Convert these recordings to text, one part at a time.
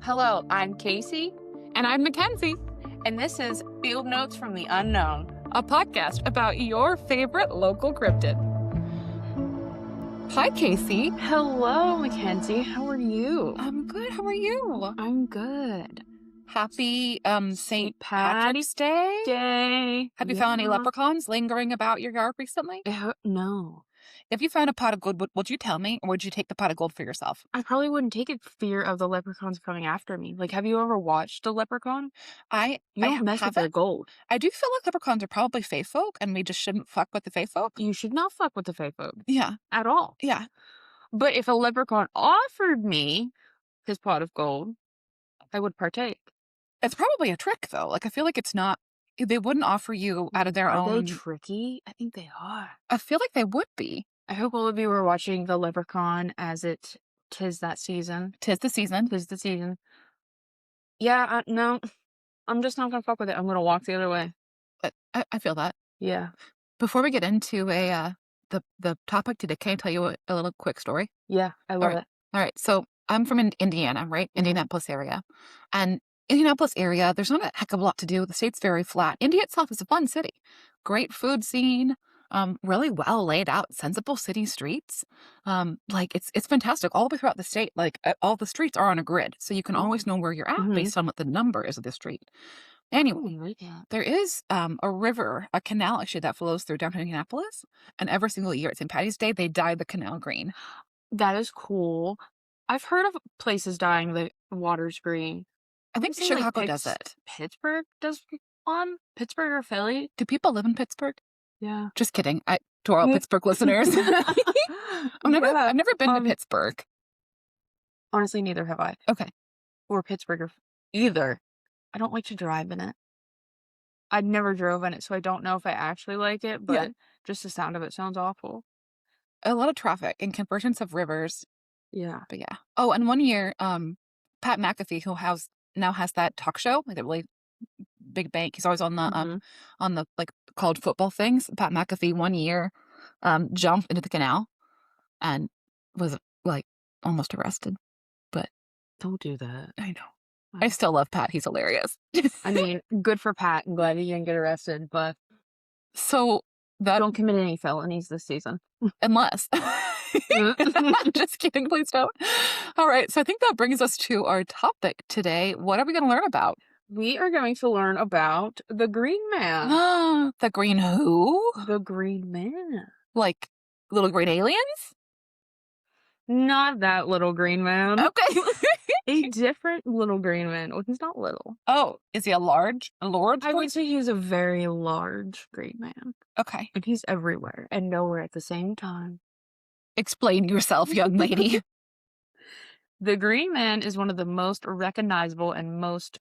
Hello, I'm Casey, And I'm Mackenzie, and this is Field Notes from the Unknown. a podcast about your favorite local cryptid. Hi, Casey. Hello, Mackenzie. How are you? I'm good. How are you? I'm good. Happy St. Patrick's Patrick's Day. Day. Have you found any leprechauns lingering about your yard recently? No. If you found a pot of gold, would you tell me, or would you take the pot of gold for yourself? I probably wouldn't take it for fear of the leprechauns coming after me. Like, have you ever watched a leprechaun? I You don't mess with their haven't. gold. I do feel like leprechauns are probably fae folk, and we just shouldn't fuck with the fae folk. You should not fuck with the fae folk Yeah, at all. yeah. But if a leprechaun offered me his pot of gold, I would partake. It's probably a trick, though. Like, I feel like it's not. They wouldn't offer you out of their Are own. they tricky? I think they are. I feel like they would be. I hope all of you were watching The Leprechaun as tis that season. Tis the season. Tis the season. Yeah, no, I'm just not gonna fuck with it. I'm gonna walk the other way. I feel that. Yeah. Before we get into the topic today, can I tell you a little quick story? Yeah, I love it. All right. So I'm from Indiana, right? Mhm. Indianapolis area. And Indianapolis area, there's not a heck of a lot to do. The state's very flat. India itself is a fun city. Great food scene. Really well laid out, sensible city streets. Like it's fantastic all the way throughout the state. Like all the streets are on a grid, so you can always know where you're at Mhm. based on what the number is of the street. Anyway, Ooh, yeah. there is a river, a canal actually that flows through downtown Indianapolis, and every single year at St. Patty's Day they dye the canal green. That is cool. I've heard of places dyeing the waters green. I think wanna say, like, Chicago does it. Pittsburgh does one? Pittsburgh or Philly? Do people live in Pittsburgh? Yeah. Just kidding. To our Pittsburgh listeners, I've never been to Pittsburgh. Honestly, neither have I. Okay. Or Pittsburgh or either. I don't like to drive in it. I've never drove in it, so I don't know if I actually like it, but Yeah. just the sound of it sounds awful. A lot of traffic and convergence of rivers. Yeah. But yeah. Oh, and one year, Pat McAfee, who now has that talk show, like the really big bank. He's always on the like called football things. Pat McAfee one year jumped into the canal and was like almost arrested. But Don't do that. I know. I still love Pat. He's hilarious. I mean, good for Pat. I'm glad he didn't get arrested, but So that don't commit any felonies this season. unless just kidding, please don't. All right. So I think that brings us to our topic today. What are we going to learn about? We are going to learn about the Green Man. The green who? The Green Man. Like little green aliens? Not that little Green Man. Okay. A different little Green Man. Well, he's not little. Oh, is he a large? I would say he's a very large Green Man. Okay. And he's everywhere and nowhere at the same time. Explain yourself, young lady. The Green Man is one of the most recognizable and most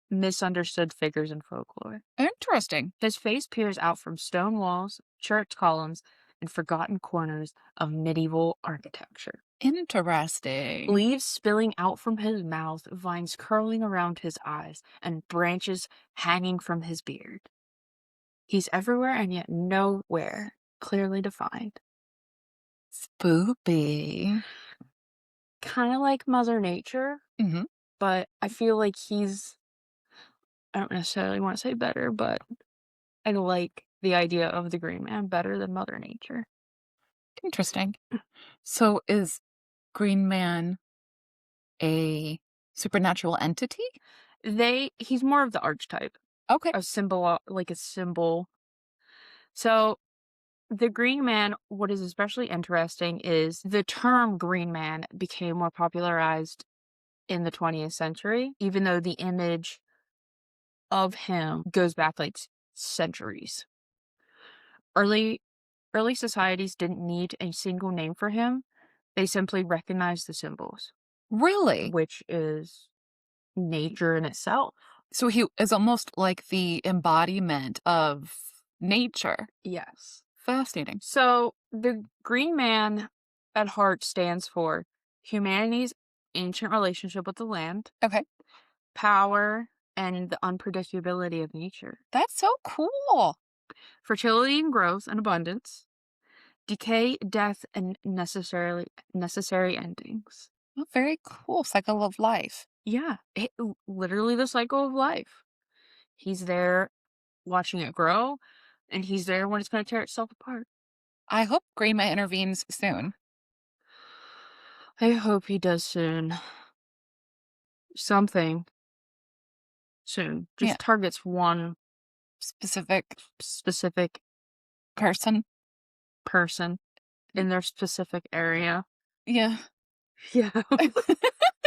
misunderstood figures in folklore. Interesting. His face peers out from stone walls, church columns, and forgotten corners of medieval architecture. Interesting. Leaves spilling out from his mouth, vines curling around his eyes, and branches hanging from his beard. He's everywhere and yet nowhere clearly defined. Spoopy. Kind of like Mother Nature, Mm-hmm. but I feel like I don't necessarily want to say better, but I like the idea of the Green Man better than Mother Nature. Interesting. So is Green Man a supernatural entity? He's more of the archetype. Okay. A symbol, like a symbol. So the Green Man, what is especially interesting is the term Green Man became more popularized in the 20th century, even though the image of him goes back like centuries. Early societies didn't need a single name for him. They simply recognized the symbols, Really? which is nature in itself. So he is almost like the embodiment of nature. Yes. Fascinating. So the Green Man at heart stands for humanity's ancient relationship with the land, Okay. power, and the unpredictability of nature, That's so cool. fertility and growth and abundance, decay, death, and necessary endings. Well, very cool cycle of life. Yeah, literally the cycle of life. He's there watching it grow, and he's there when it's gonna tear itself apart. I hope Greenma intervenes soon. I hope he does soon. Something soon. Yeah, Just targets one specific specific person. person in their specific area. Yeah. Yeah.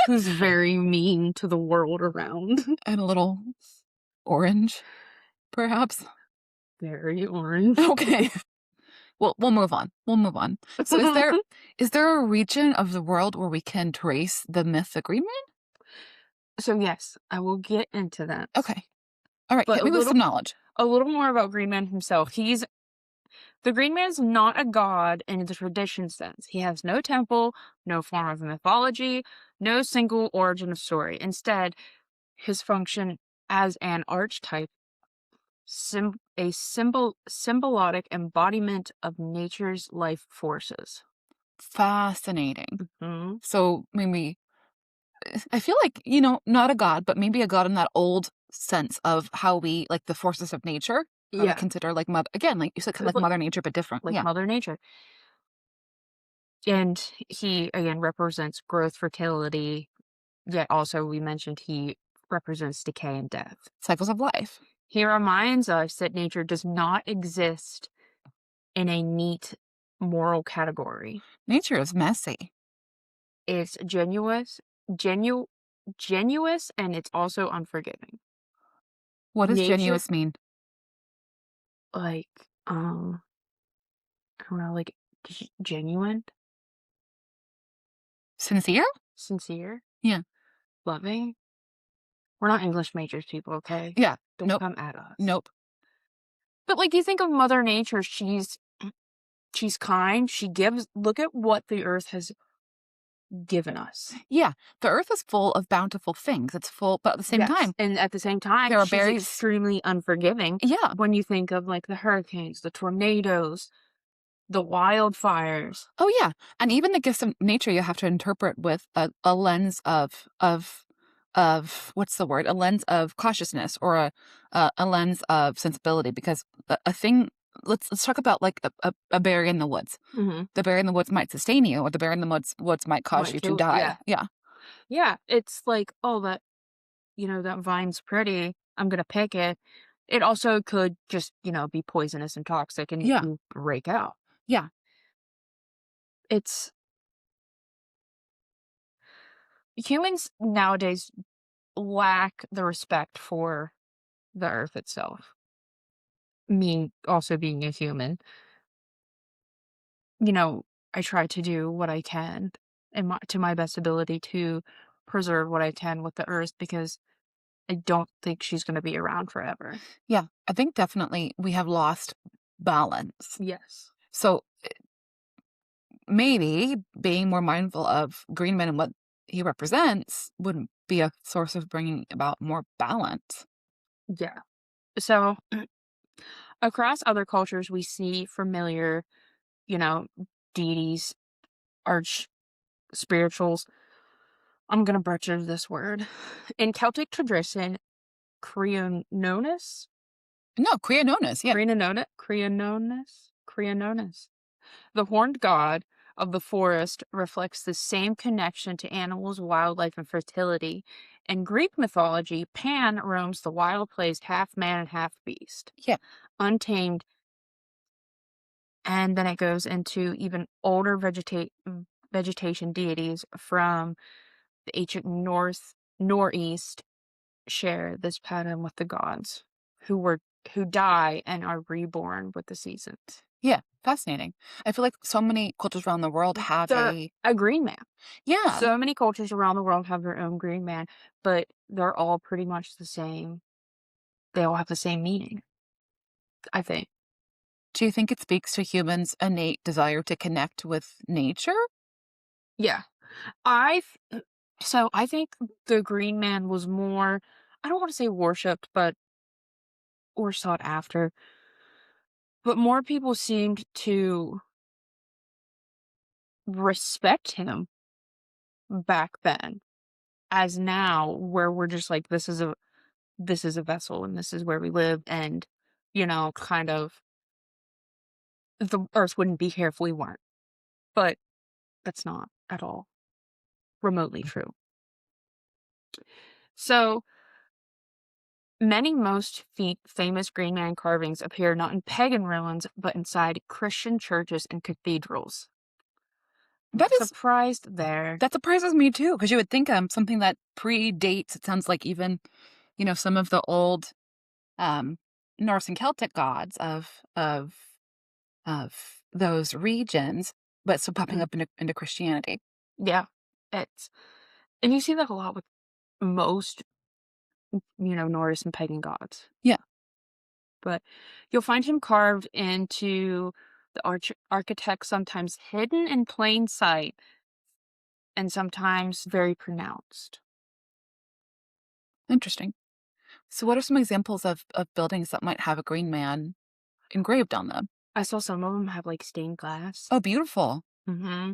Who's very mean to the world around. And a little orange, perhaps. Very orange. Okay. Well, we'll move on. We'll move on. So is there a region of the world where we can trace the myth agreement? So, yes, I will get into that. Okay. All right. But Hit me with some knowledge. a little more about Green Man himself. The Green Man is not a god in the tradition sense. He has no temple, no form of mythology, no single origin of story. Instead, his function as an archetype, symbolic embodiment of nature's life forces. Fascinating. Mhm. So maybe I feel like, not a god, but maybe a god in that old sense of how we like the forces of nature. I would Yeah, consider like mother again, like you said, kind of like li- Mother Nature, but different. like Yeah. Mother Nature. And he, again, represents growth, fertility, yet also we mentioned he represents decay and death. Cycles of life. He reminds us that nature does not exist in a neat moral category. Nature is messy. It's genu genuous, and it's also unforgiving. What does Nature, genuous mean? like, I don't know, like, genuine, Sincere? sincere, Yeah. loving. We're not English majors, people, okay? Yeah. Don't Nope. come at us. Nope. But, like, you think of Mother Nature, she's kind, she gives look at what the earth has given us. Yeah. The earth is full of bountiful things. It's full, but at the same Yes, time, and at the same time, there are she's berries. extremely unforgiving Yeah. when you think of, like, the hurricanes, the tornadoes, the wildfires. Oh, yeah, and even the gifts of nature you have to interpret with a lens of what's the word? A lens of cautiousness or a lens of sensibility because a thing let's talk about like a bear in the woods. Mhm. The bear in the woods might sustain you, or the bear in the woods might cause Might you to kill, die. yeah. Yeah. Yeah, it's like, "Oh, that vine's pretty, I'm gonna pick it." It also could just, be poisonous and toxic and Yeah. you break out. Yeah. It's humans nowadays lack the respect for the earth itself. Me also being a human, I try to do what I can to my best ability to preserve what I can with the earth because I don't think she's gonna be around forever. Yeah. I think definitely we have lost balance. Yes. So maybe being more mindful of Greenman and what he represents would be a source of bringing about more balance. Yeah. So, across other cultures, we see familiar, you know, deities, arch spirituals. I'm gonna butcher this word. In Celtic tradition, Creononis? No, Creononis, yeah. Creononis. The horned god of the forest reflects the same connection to animals, wildlife, and fertility. In Greek mythology, Pan roams the wild place half man and half beast, Yeah, untamed, and then it goes into even older vegetation deities from the ancient northeast share this pattern with the gods who die and are reborn with the seasons. yeah, fascinating. I feel like so many cultures around the world have The a a green man. yeah. So many cultures around the world have their own green man, but they're all pretty much the same. They all have the same meaning, I think. Do you think it speaks to humans' innate desire to connect with nature? Yeah. I think the green man was more, I don't want to say worshipped, but or sought after, but more people seemed to respect him back then. as now where we're just like, this is a vessel and this is where we live and, kind of the earth wouldn't be here if we weren't. But that's not at all remotely true. So many most famous Green Man carvings appear not in pagan ruins, but inside Christian churches and cathedrals. That is Surprised there. that surprises me too, because you would think something that predates. It sounds like even some of the old um, Norse and Celtic gods of those regions, but still popping Mhm. up into Christianity. Yeah. It's and you see that a lot with most, Norse and pagan gods. Yeah, But you'll find him carved into the architect, sometimes hidden in plain sight and sometimes very pronounced. interesting. So, what are some examples of buildings that might have a green man engraved on them? I saw some of them have like stained glass. Oh, beautiful. Hmm.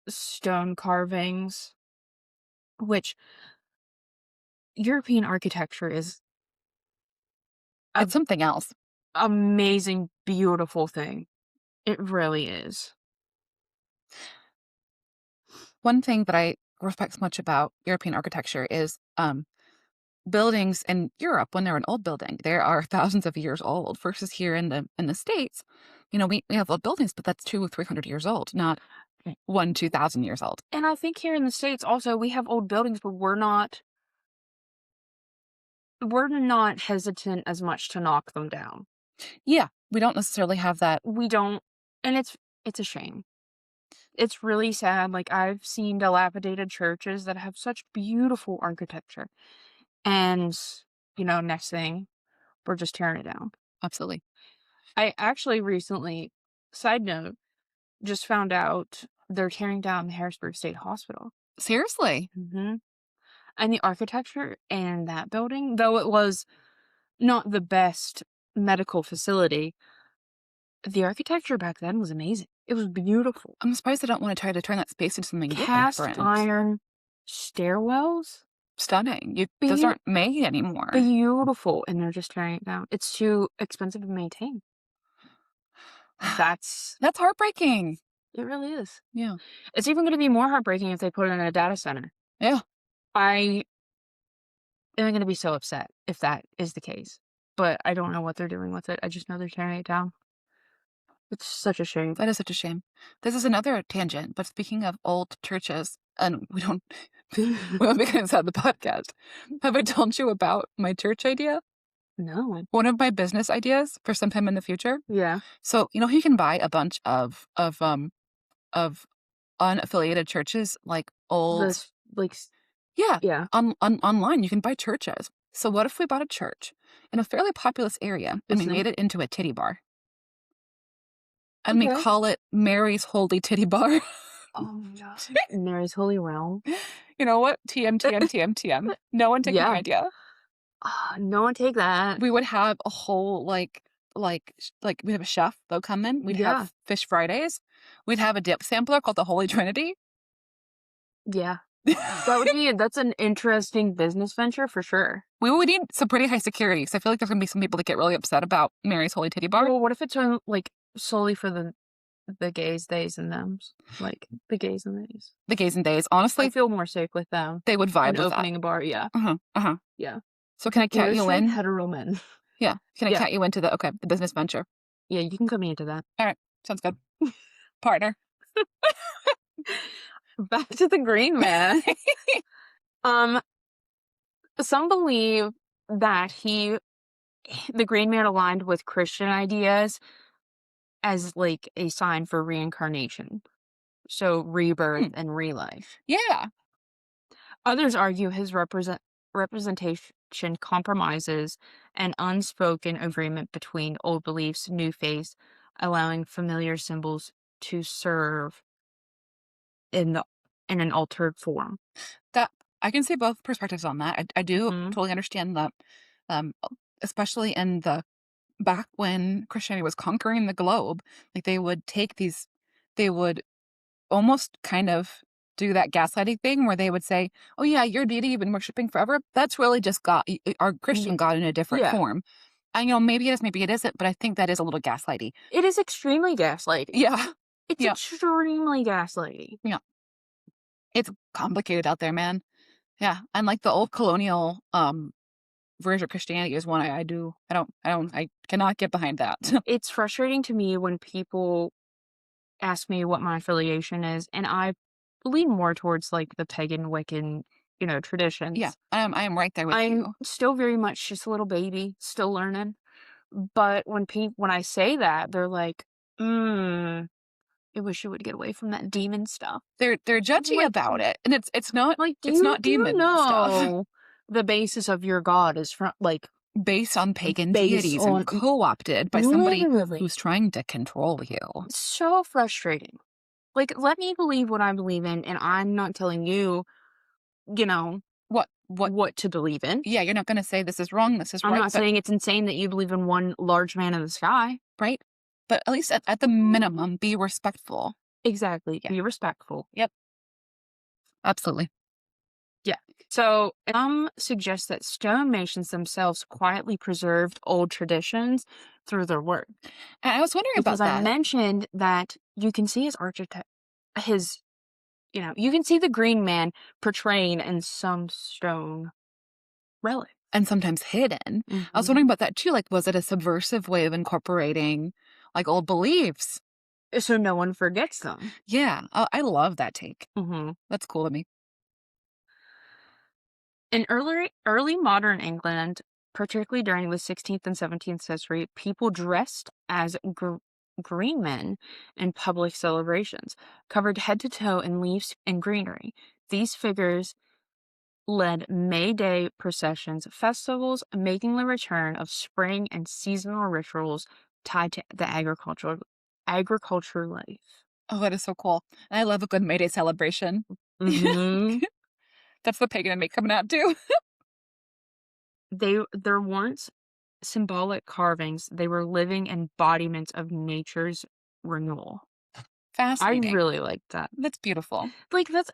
Stone carvings, which European architecture is a It's something else. amazing, beautiful thing. It really is. One thing that I respect so much about European architecture is buildings in Europe. When they're an old building, they are thousands of years old. Versus here in the States, we have old buildings, but that's 200 or 300 years old, not Mm. 1,000 to 2,000 years old. And I think here in the States also we have old buildings, but we're not hesitant as much to knock them down. Yeah, we don't necessarily have that. We don't, and it's a shame. It's really sad. Like I've seen dilapidated churches that have such beautiful architecture, and next thing we're just tearing it down. Absolutely. I actually recently, side note, just found out they're tearing down the Harrisburg State Hospital. Seriously. Hmm. And the architecture in that building, though it was not the best medical facility, the architecture back then was amazing. It was beautiful. I'm surprised they don't want to try to turn that space into something Cast different. iron stairwells, Stunning. Those Beau aren't made anymore. beautiful, and they're just tearing it down. It's too expensive to maintain. That's That's heartbreaking. it really is. Yeah. It's even gonna be more heartbreaking if they put it in a data center. Yeah. I am gonna be so upset if that is the case, but I don't know what they're doing with it. I just know they're tearing it down. It's such a shame. That is such a shame. This is another tangent, but speaking of old churches, and we won't be getting inside the podcast. Have I told you about my church idea? No. One of my business ideas for sometime in the future. Yeah. So, you can buy a bunch of unaffiliated churches, like old. This, like, Yeah, yeah. online you can buy churches. So what if we bought a church in a fairly populous area and we It's made it into a titty bar? And we okay. call it Mary's Holy Titty Bar. Oh my god. Mary's Holy Realm. You know what? TM, TM, TM, TM. No one take my Yeah. idea. No one take that. We would have a whole we'd have a chef. They'll come in. We'd Yeah. have fish Fridays. We'd have a dip sampler called the Holy Trinity. Yeah. That's an interesting business venture for sure. We would need some pretty high security because I feel like there's gonna be some people that get really upset about Mary's Holy Titty Bar. Well, what if it's like solely for the gays, theys, and thems? Like the gays and theys. The gays and days. I Honestly, feel more safe with them they would vibe than with that. opening a bar. Yeah. Uh-huh. Uh-huh. Yeah. So can I We're count just you like in? hetero men. Yeah. Can I Yeah. count you into the business venture? Yeah, you can cut me into that. All right. Sounds good. Partner. Back to the Green Man. Um, some believe that the Green Man aligned with Christian ideas as like a sign for reincarnation. So rebirth Hmm. and relife. Yeah. Others argue his representation compromises an unspoken agreement between old beliefs, new faiths, allowing familiar symbols to serve in the in an altered form. That I can see both perspectives on that. I do Mhm. totally understand that, um, especially in the back when Christianity was conquering the globe, like they would almost kind of do that gaslighting thing where they would say, "Oh yeah, your deity you've been worshiping forever." That's really just God, our Mm, Christian God in a different yeah. form. And maybe it is, maybe it isn't, but I think that is a little gaslighty. It is extremely gaslighty. Yeah, It's yeah, extremely gaslighty. yeah. It's complicated out there, man. Yeah, and like the old colonial version of Christianity is one I cannot get behind that. It's frustrating to me when people ask me what my affiliation is, and I lean more towards, like, the pagan Wiccan, Yeah, traditions. I am right there with I'm you. still very much just a little baby, still learning, but when I say that, they're like, "Mm, I wish you would get away from that demon stuff." They're I'm judgy like about it, and it's not like, it's not do you demon stuff know the basis of your god is from like, based on pagan based deities and on co-opted by somebody literally who's trying to control you. so frustrating. Like, let me believe what I believe in, and I'm not telling you, you know, What what to believe in. Yeah, you're not gonna say this is wrong, this is I'm right, not but saying it's insane that you believe in one large man in the sky. right? But at least at the minimum, be respectful. Exactly. Yeah. Be respectful. Yep. Absolutely. Yeah. So, some suggest that stonemasons themselves quietly preserved old traditions through their work. And I was wondering Because about I that. mentioned that you can see his, you can see the green man portraying in some stone relic. And sometimes hidden. I was Hmm. wondering about that too. Like, was it a subversive way of incorporating like old beliefs? So no one forgets them. Yeah, I love that take. Hmm. That's cool to me. In early modern England, particularly during the 16th and 17th century, people dressed as green men in public celebrations, covered head to toe in leaves and greenery. These figures led May Day processions, festivals, making the return of spring and seasonal rituals tied to the agriculture life. Oh, that is so cool. And I love a good May Day celebration. Hmm. That's the pagan in me coming out too. There weren't symbolic carvings, they were living embodiments of nature's renewal. I Fascinating. really like that. That's beautiful. Like, that's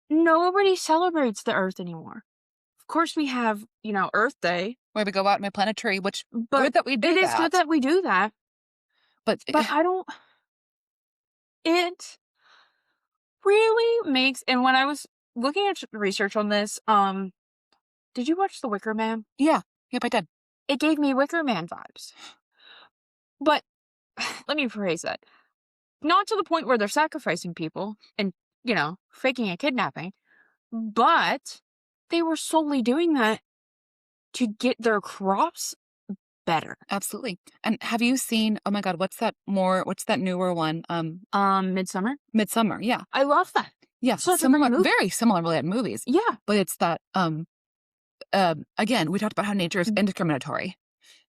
nobody celebrates the Earth anymore. Of course, we have, Earth Day, Where we go out and we plant a tree, which but good that we it do is good that. that we do that, But but I don't it really makes and when I was looking at research on this, did you watch The Wicker Man? yeah, yep, I did. It gave me Wicker Man vibes. But let me rephrase that. Not to the point where they're sacrificing people and, faking a kidnapping, but they were solely doing that to get their crops better. Absolutely. And have you seen, oh my God, what's that newer one? Midsummer. Midsummer. Yeah. I love that. Yeah. Such a great Similar, movie. very similar related movies. Yeah. But it's that, again, we talked about how nature is Mm. indiscriminatory.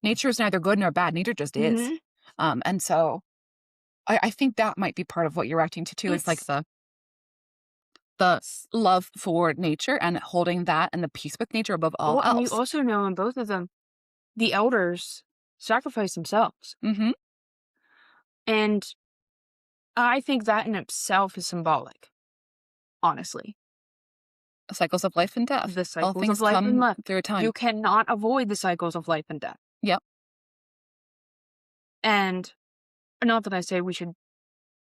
Nature is neither good nor bad. Nature just is. Mhm. And so I think that might be part of what you're reacting to too, is like It's the love for nature and holding that and the peace with nature above all well, and you else. also know in both of them, the elders sacrifice themselves. Mm-hmm. And I think that in itself is symbolic, honestly. Cycles of life and death. The All cycles of things life and come death. through a time. You cannot avoid the cycles of life and death. Yep. And not that I say we should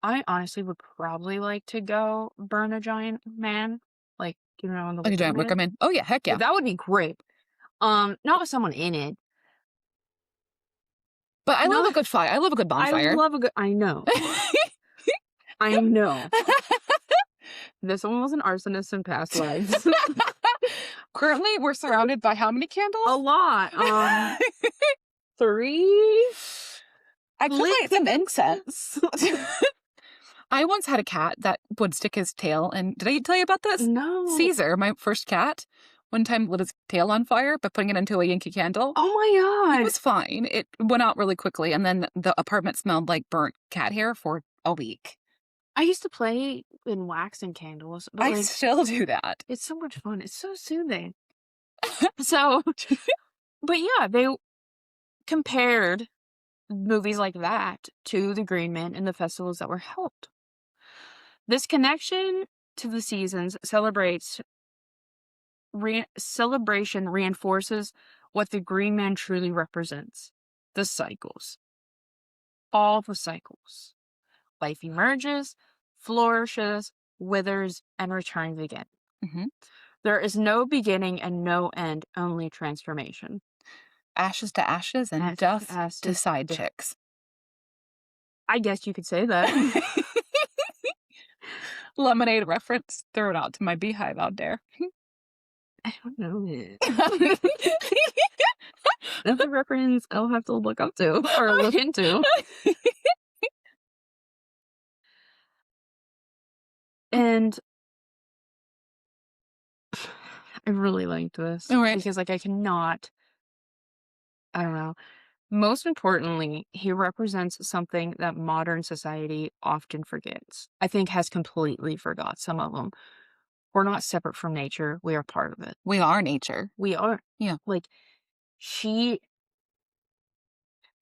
I honestly would probably like to go burn a giant man, like, in the Like a Wicker giant wicker Man. man. Oh yeah, heck yeah. That would be great. Not with someone in it. But I love a Not good fire. I love a good I bonfire. love a good I know. I know. This one was an arsonist in past lives. Currently, we're surrounded by how many A candles? lot. 3 I could lit light some incense. I once had a cat that would stick his tail, and did I tell you about this? No. Caesar, my first cat, one time lit his tail on fire by putting it into a Yankee candle. Oh my It god. was fine. It went out really quickly, and then the apartment smelled like burnt cat hair for a week. I used to play in wax and candles, but, I still do that. it's so much fun. It's so soothing. So, but yeah, they compared movies like that to The Green Man and the festivals that were held. This connection to the seasons, celebration reinforces what the green man truly represents: the cycles, all the cycles. Life emerges, flourishes, withers, and returns again. Hmm. There is no beginning and no end, only transformation. Ashes to ashes and Ashes to dust to ashes. side chicks. I guess you could say that. Lemonade reference. Throw it out to my beehive out there. I don't know it. That's a reference I'll have to look up to or look into. And I really like this All right. because, like, I don't know. Most importantly, he represents something that modern society often forgets. I think has completely forgot some of them. We're not separate from nature. We are part of it. We are nature. We are. Yeah. Like, she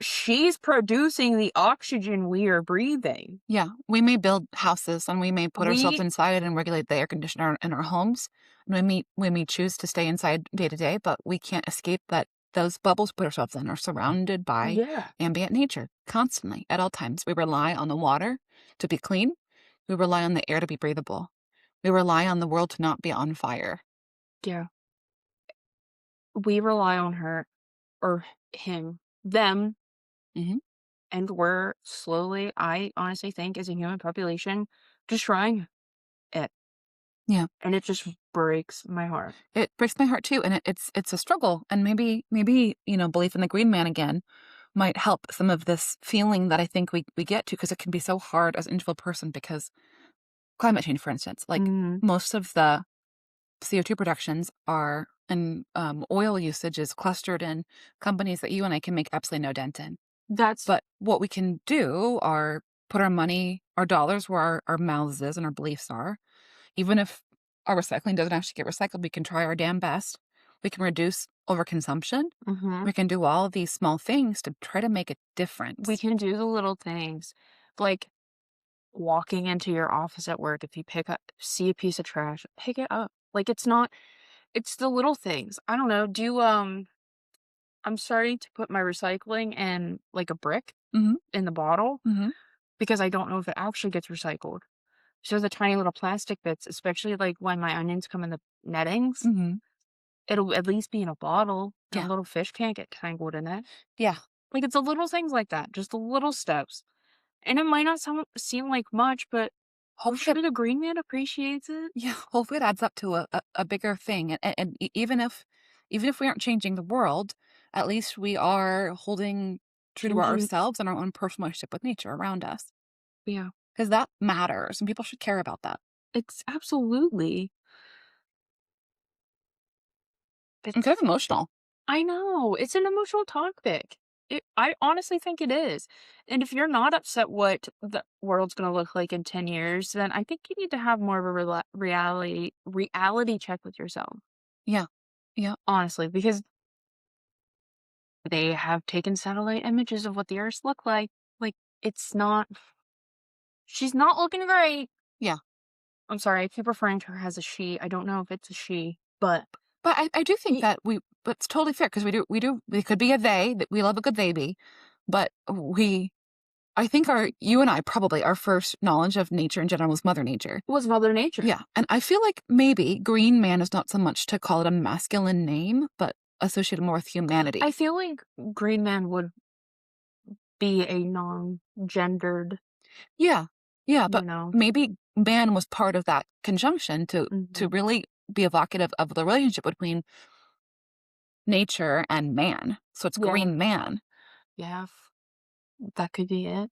she's producing the oxygen we are breathing. Yeah. We may build houses and we may put ourselves We inside and regulate the air conditioner in our homes. And we may choose to stay inside day to day, but we can't escape that those bubbles we put ourselves in are surrounded by Yeah. ambient nature constantly at all times. We rely on the water to be clean. We rely on the air to be breathable. We rely on the world to not be on fire. Yeah. We rely on her or him, them, Hmm. and we're slowly, I honestly think, as a human population, destroying it. Yeah. And it just breaks my heart. It breaks my heart too, and it's a struggle. And maybe belief in the green man again might help some of this feeling that I think we get to, because it can be so hard as an individual person because climate change, for instance, like Mhm. most of the CO2 productions are and oil usage is clustered in companies that you and I can make absolutely no dent in. That's But what we can do are put our money, our dollars where our mouths is and our beliefs are. Even if our recycling doesn't actually get recycled, we can try our damn best. We can reduce overconsumption. mhm. We can do all of these small things to try to make a We difference. can do the little things. Like walking into your office at work, if you see a piece of trash, pick it up. Like it's the little things. I don't know. I'm starting to put my recycling in like a brick Mhm, in the bottle mhm, because I don't know if it actually gets recycled. So the tiny little plastic bits, especially like when my onions come in the nettings, mhm. it'll at least be in a bottle and a Yeah, little fish can't get tangled in it. yeah. Like it's the little things like that, just the little steps. And it might not seem like much, but I'm Hopefully, sure the green man appreciates it. yeah, hopefully it adds up to a bigger thing. And even if we aren't changing the world, at least we are holding true to Changing, ourselves and our own personal relationship with nature around us, yeah, because that matters and people should care about that. it's absolutely. And kind of It's emotional. I know, it's an emotional topic. I honestly think it is. And if you're not upset what the world's gonna look like in 10 years, then I think you need to have more of a reality check with yourself, Yeah, yeah. honestly, because they have taken satellite images of what the Earth look like. Like, it's not she's not looking great. Yeah. I'm sorry, I keep referring to her as a she. I don't know if it's a she, but But I do think y that but it's totally fair because it could be a they, that we love a good baby, but I think you and I probably, our first knowledge of nature in general was Mother Nature. was Mother Nature. Yeah. And I feel like maybe Green Man is not so much to call it a masculine name, but associated more with I humanity. feel like Green Man would be a non-gendered, Yeah. Yeah. you But know. maybe man was part of that conjunction to Mhm. really be evocative of the relationship between nature and man. So it's Yeah, Green Man. yeah, that could be it.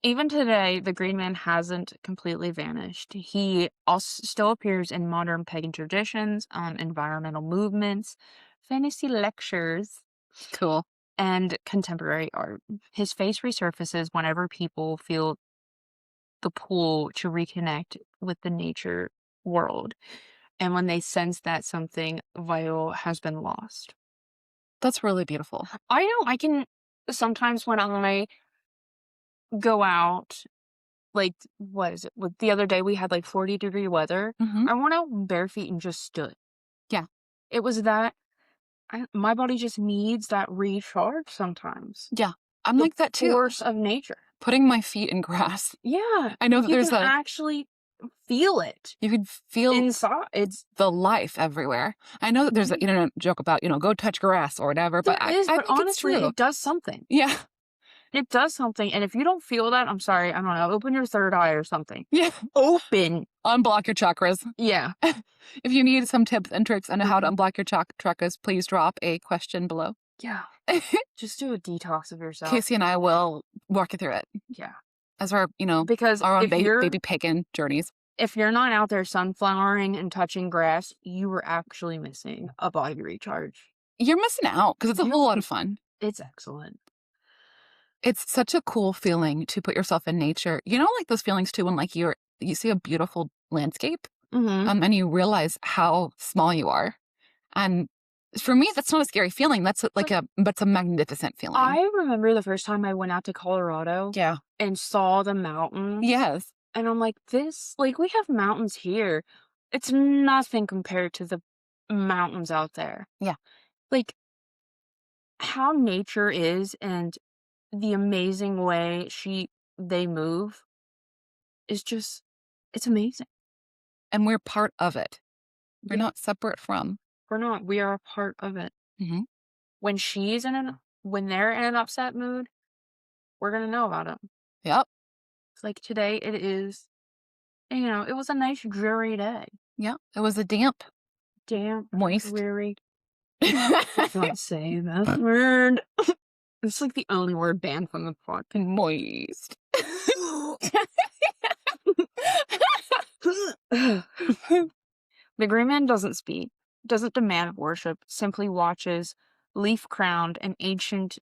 Even today, the Green Man hasn't completely vanished. He also still appears in modern pagan traditions, environmental movements, fantasy lectures, Cool. and contemporary art. His face resurfaces whenever people feel the pull to reconnect with the nature world and when they sense that something vital has been lost. That's really beautiful. I, I, know, I, can, sometimes when I go out, like, I, honestly think it is. And if you're not upset what the world's gonna look like in 10 years, then I think you need to have more of a reality check with yourself, honestly, because Mhm. like, what is it? The other day we had like 40-degree weather. Mhm. I went out bare feet and just stood. Yeah. It was that my body just needs that recharge sometimes. Yeah. I'm The like that too. force of nature. Putting my feet in grass. Yeah. I know that You there's can actually feel it you can feel inside. It's the life everywhere. I know that there's an internet joke about, go touch grass or whatever, but there is, I but think it's honestly, true. it does something. Yeah. It does something, and if you don't feel that, I'm sorry, I don't know, open your third eye or something. Yeah. Open. Unblock your chakras. Yeah. If you need some tips and tricks on how to Mhm. unblock your chakras, please drop a question below. Yeah. Just do a detox of yourself. Casey and I will walk you through it Yeah. as our, Because our own if you're baby pagan journeys. if you're not out there sunflowering and touching grass, you are actually missing a body recharge. You're missing out because it's a whole lot of fun. It's excellent. It's such a cool feeling to put yourself in nature. Like those feelings too when like you see a beautiful landscape Mhm. and you realize how small you are. And for me, that's not a scary feeling. That's but it's a magnificent feeling. I remember the first time I went out to Colorado Yeah. and saw the mountains. Yes. And I'm like, we have mountains here. It's nothing compared to the mountains out there. Yeah. Like, how nature is and the amazing way they move is just, it's amazing. And we're part of it. We're Yeah. not separate from. We're not. We are a part of it. Mm-hmm. When they're in an upset mood, we're gonna know about it. Yep. It's like today it is, it was a nice dreary day. Yeah. It was a damp, moist. dreary. I can't say that word. It's like the only word banned from the podcast. Moist. The Green Man doesn't speak, doesn't demand worship, simply watches, leaf-crowned and ancient,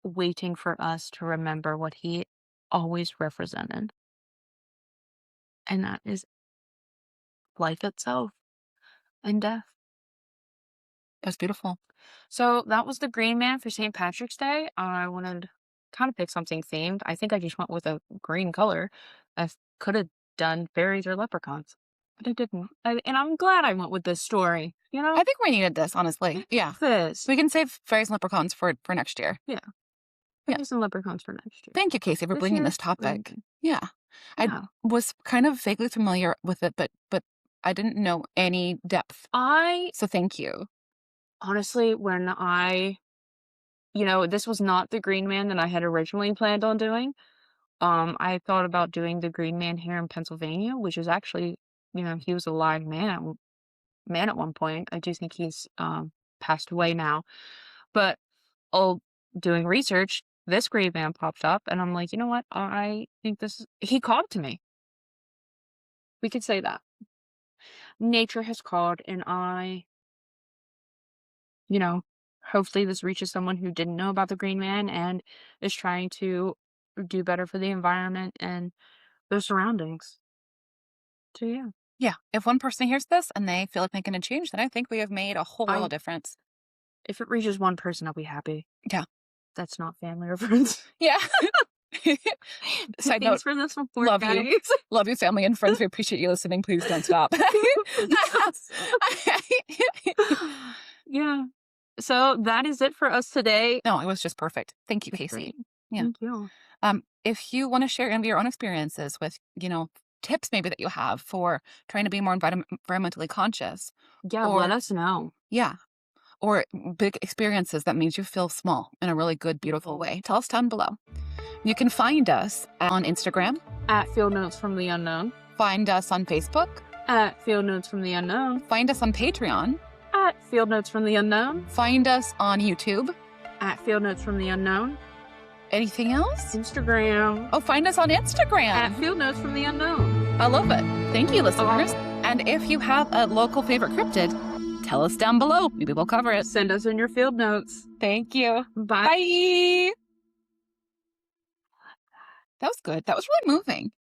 waiting for us to remember what he always represented. And that is life itself and death. That's beautiful. So that was the Green Man for St. Patrick's Day. I wanted to kind of pick something themed. I think I just went with a green color. I could have done fairies or leprechauns, but I didn't. And I'm glad I went with this story. I think we needed this, honestly. Yeah. This. We can save fairies and leprechauns for next year. Yeah. Yeah. Fairies and leprechauns for next year. Thank you, Casey, for bringing this topic. Yeah. I was kind of vaguely familiar with it, but I didn't know any depth. So thank you. Honestly, when this was not the Green Man that I had originally planned on doing. I thought about doing the Green Man here in Pennsylvania, which is actually, he was a live man at one point. I do think he's passed away now. But doing research, this Green Man popped up, and I'm like, you know what? I think he called to me. We could say that. Nature has called, and hopefully this reaches someone who didn't know about the Green Man and is trying to do better for the environment and their surroundings. So yeah. Yeah. If one person hears this and they feel like making a change, then I think we have made a whole world of difference. If it reaches one person, I'll be happy. Yeah. That's not family or friends. Yeah. Side note, for this one, love you. Love you, family and friends. We appreciate you listening. Please don't stop. Yeah. So that is it for us today. No, it was just perfect. Thank you, Casey. Great. Yeah. Thank you. If you want to share your own experiences with, tips maybe that you have for trying to be more environmentally conscious. Yeah, let us know. Yeah. Or big experiences that made you feel small in a really good, beautiful way. Tell us down below. You can find us on Instagram at Field Notes from the Unknown. Find us on Facebook at Field Notes from the Unknown. Find us on Patreon at Field Notes from the Unknown. Find us on YouTube at Field Notes from the Unknown. Anything else? Instagram. Oh, find us on Instagram at Field Notes from the Unknown. I love it. Thank you, listeners. And if you have a local favorite cryptid, tell us down below. Maybe we'll cover it. Send us in your field notes. Thank you. Bye. Bye. That was good. That was really moving.